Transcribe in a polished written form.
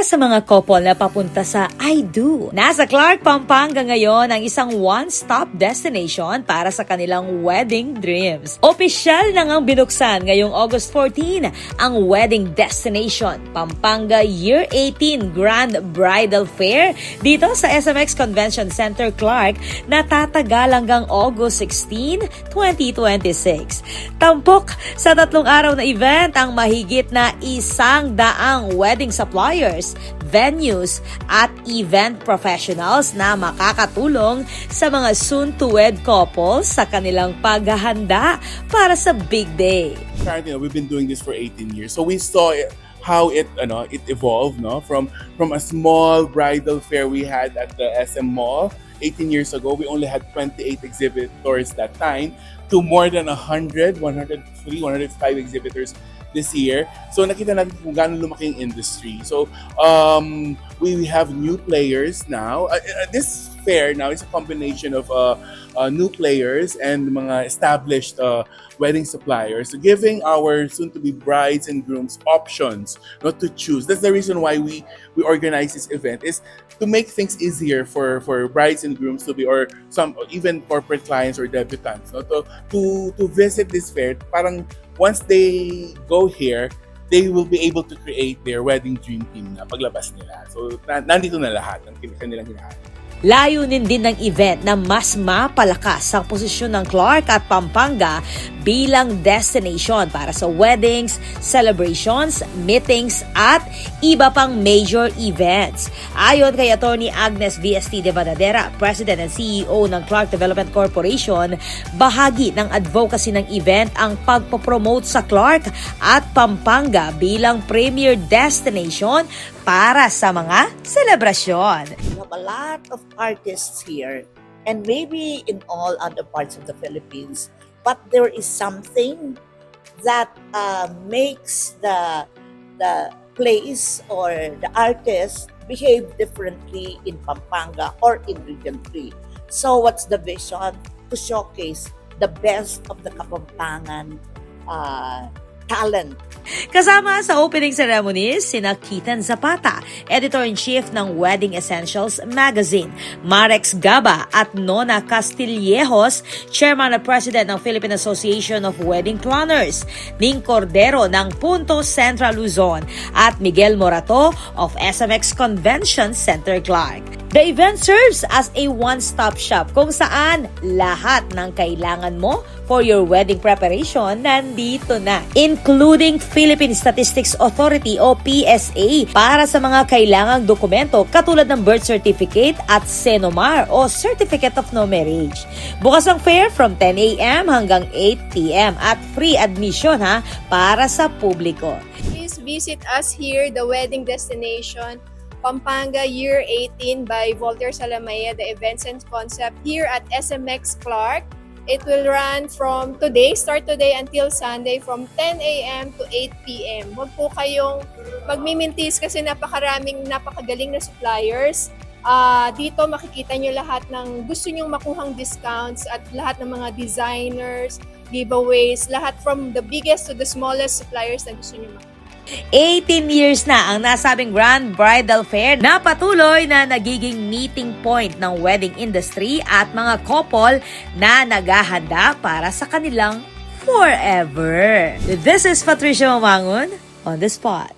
sa mga couple na papunta sa I Do. Nasa Clark, Pampanga ngayon ang isang one-stop destination para sa kanilang wedding dreams. Opisyal na ngang binuksan ngayong August 14 ang wedding destination, Pampanga Year 18 Grand Bridal Fair dito sa SMX Convention Center Clark na tatagal hanggang August 16, 2026. Tampok sa 3 araw na event ang mahigit na 100 wedding suppliers, venues at event professionals na makakatulong sa mga soon-to-wed couples sa kanilang paghahanda para sa big day. We've been doing this for 18 years, so we saw how it evolved, from a small bridal fair we had at the SM Mall 18 years ago. We only had 28 exhibitors that time to more than 100, 103, 105 exhibitors this year. So nakita natin kung gaano lumaki yung industry. So we have new players now. This fair now is a combination of new players and mga established wedding suppliers, giving our soon-to-be brides and grooms options not to choose. That's the reason why we organize this event, is to make things easier for brides and grooms to be, or some even corporate clients or debutants, to visit this fair. Parang once they go here, they will be able to create their wedding dream team na paglabas nila. So nandito na lahat ng kanilang hinahanap. Layunin din ng event na mas mapalakas ang posisyon ng Clark at Pampanga bilang destination para sa weddings, celebrations, meetings at iba pang major events. Ayon kay Attorney Agnes VST de Vadadera, President and CEO ng Clark Development Corporation, bahagi ng advocacy ng event ang pagpopromote sa Clark at Pampanga bilang premier destination para sa mga selebrasyon. We have a lot of artists here, and maybe in all other parts of the Philippines, but there is something that makes the place or the artist behave differently in Pampanga or in Region 3. So what's the vision? To showcase the best of the Kapampangan talent. Kasama sa opening ceremony, sina Kitan Zapata, Editor-in-Chief ng Wedding Essentials Magazine, Marex Gaba at Nona Castillejos, Chairman at President ng Philippine Association of Wedding Planners, Ning Cordero ng Punto Central Luzon, at Miguel Morato of SMX Convention Center Clark. The event serves as a one-stop shop kung saan lahat ng kailangan mo for your wedding preparation nandito na, including Philippine Statistics Authority o PSA para sa mga kailangang dokumento katulad ng birth certificate at Senomar o Certificate of No Marriage. Bukas ang fair from 10 a.m. hanggang 8 p.m. at free admission para sa publiko. Please visit us here, the wedding destination, Pampanga Year 18 by Voltaire Salamaya, the events and concept here at SMX Clark. It will run from start today until Sunday from 10 a.m. to 8 p.m. Huwag po kayong magmimintis kasi napakagaling na suppliers. Dito makikita nyo lahat ng gusto nyong makuhang discounts at lahat ng mga designers, giveaways, lahat from the biggest to the smallest suppliers na gusto nyo makuha. 18 years na ang nasabing Grand Bridal Fair na patuloy na nagiging meeting point ng wedding industry at mga couple na naghahanda para sa kanilang forever. This is Patricia Mamangon on the spot.